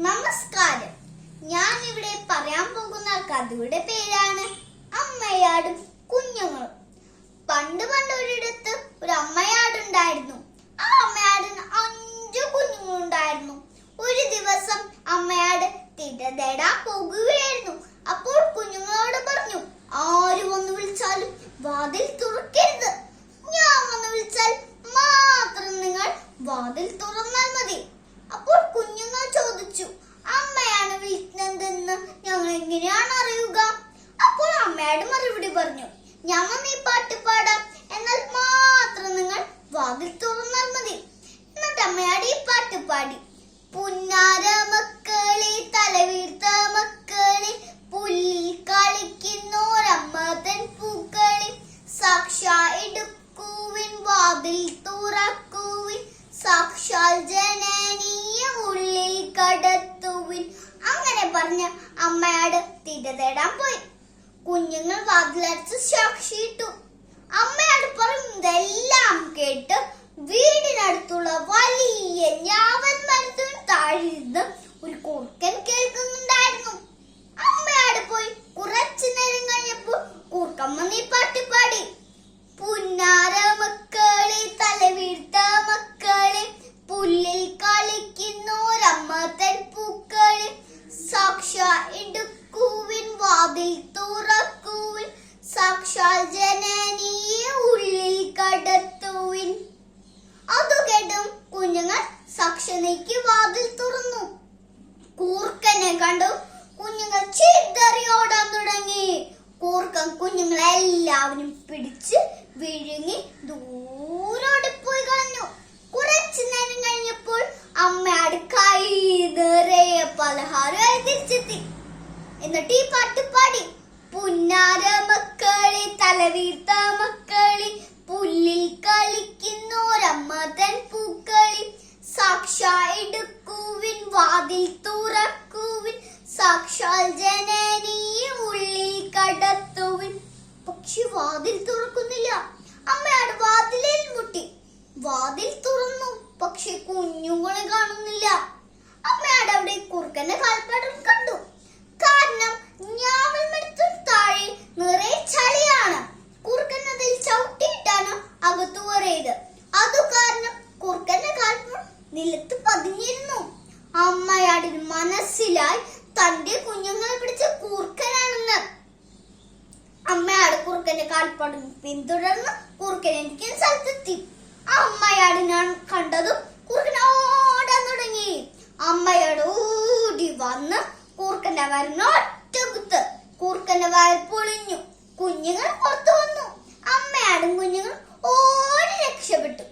നമസ്കാരം. ഞാൻ ഇവിടെ പറയാൻ പോകുന്ന കഥയുടെ പേരാണ് അമ്മയാടും കുഞ്ഞുങ്ങളും. പണ്ട് ഒരിടത്ത് ഒരു അമ്മയാടുണ്ടായിരുന്നു. ആ അമ്മയാടിന് 5 കുഞ്ഞുങ്ങളുണ്ടായിരുന്നു. ഒരു ദിവസം അമ്മയാട് തീറ്റ തേടാൻ പോകുകയായിരുന്നു. അപ്പോൾ കുഞ്ഞുങ്ങളോട് പറഞ്ഞു, ആര് വന്ന് വിളിച്ചാലും വാതിൽ തുറക്കരുത്. ഞാൻ വന്ന് വിളിച്ചാൽ മാത്രം നിങ്ങൾ വാതിൽ തുറന്നാൽ മതി. അപ്പോൾ കുഞ്ഞുങ്ങൾ ചോദിച്ചു, അമ്മയാണ് വിളിക്കുന്നതെന്ന് ഞങ്ങൾ എങ്ങനെയാണ് അറിയുക? അപ്പോൾ അമ്മയുടെ മറുപടി പറഞ്ഞു, ഞാൻ വന്ന് ഈ പാട്ട് പാടാം, എന്നാൽ മാത്രം നിങ്ങൾ വാതിൽ തുറന്നാൽ മതി. എന്നിട്ട് അമ്മയാട് ഈ പാട്ട് പാടി. പുന്നാര മക്കളെ, തലവീർത്ത മക്കളെ, പുല്ലിൽ കളിക്കുന്നോരമ്മ തൻ പൂക്കളെ, സാക്ഷാ എടുക്കുവിൻ വാതിൽ തുറക്കുവിൻ, സാക്ഷാൽ ജനനീയ ഉള്ളിൽ കടത്തുവിൻ. അങ്ങനെ പറഞ്ഞ് അമ്മയാട് തീറ്റ തേടാൻ പോയി. കുഞ്ഞുങ്ങൾ വാതിലടച്ച് സാക്ഷിയിട്ടു. അമ്മയാട് പറയുന്നതെല്ലാം കേട്ട് വീടിനടുത്തുള്ള വലിയ ഞാവൽ മരത്തിന് താഴെയിരുന്ന് ഒരു കൂർക്കൻ കേൾക്കുന്നുണ്ടായിരുന്നു. അമ്മയാട് പോയി കുറച്ചു നേരം കഴിഞ്ഞപ്പോൾ കൂർക്കൻ വന്ന് ഈ പാട്ട് പാടി. പുന്നാര മക്കളെ, തലവീർത്ത മക്കളെ, പുല്ലിൽ കളിക്കുന്നോരമ്മ തൻ പൂക്കളെ, സാക്ഷാ എടുക്കുവിൻ വാതിൽ തുറക്കുവിൻ, സാക്ഷാൽ ജനനീയ ഉള്ളിൽ കടത്തുവിൻ. അതു കേട്ടും കുഞ്ഞുങ്ങൾ സാക്ഷനിക്ക് വാതിൽ തുറന്നു. കൂർക്കനെ കണ്ടു കുഞ്ഞുങ്ങൾ ചിതറിയോടാൻ തുടങ്ങി. കൂർക്കൻ കുഞ്ഞുങ്ങളെല്ലാവരും പിടിച്ച് വിഴുങ്ങി ദൂരോട്ട് പോയി കളഞ്ഞു. കുറച്ചു നേരം കഴിഞ്ഞപ്പോൾ അമ്മയാട് കൈ നിറയെ പലഹാരമായി തിരിച്ചെത്തി. എന്നിട്ട് ഈ പാട്ട് പാടി. പുന്നാര മക്കളെ, തലവീർത്ത മക്കളെ, പുല്ലിൽ കളിക്കുന്നോരമ്മ തൻ പൂക്കളെ, സാക്ഷാ എടുക്കുവിൻ വാതിൽ തുറക്കുവിൻ, സാക്ഷാൽ ജനനീയ ഉള്ളിൽ കടത്തുവിൻ. പക്ഷെ വാതിൽ തുറക്കുന്നില്ല. അമ്മയാട് വാതിലിൽ മുട്ടി. വാതിൽ തുറന്നു, പക്ഷെ കുഞ്ഞുങ്ങളെ കാണുന്നില്ല. അമ്മയാട് അവിടെ കുറുക്കന്റെ കാൽപ്പാടും കണ്ടു. കാരണം ഞാവൽ മരത്തിന് താഴെ നിറയെ ചളിയാണ്. കുറുക്കൻ അതിൽ ചവിട്ടിയിട്ടാണ് അകത്തു കയറിയത്. അതു കാരണം കുറുക്കന്റെ കാൽപ്പാട് നിലത്ത് പതിഞ്ഞിരുന്നു. അമ്മയാടിന് മനസ്സിലായി തന്റെ കുഞ്ഞുങ്ങളെ പിടിച്ച കൂർക്കനാണെന്ന്. അമ്മയാട് കുറുക്കന്റെ കാൽപ്പാടും പിന്തുടർന്ന് കുറുക്കൻ ഇരിക്കുന്ന സ്ഥലത്തെത്തി. അമ്മയാടിനാണ് കണ്ടതും കുറുക്കൻ ഓടാൻ തുടങ്ങി. അമ്മയാട് ഓടി വന്ന് കൂർക്കന്റെ വയറിന് ഒറ്റ കുത്ത്. കൂർക്കന്റെ വയർ പൊളിഞ്ഞു. കുഞ്ഞുങ്ങൾ പുറത്തു വന്നു. അമ്മയാടും കുഞ്ഞുങ്ങൾ ഓടി രക്ഷപ്പെട്ടു.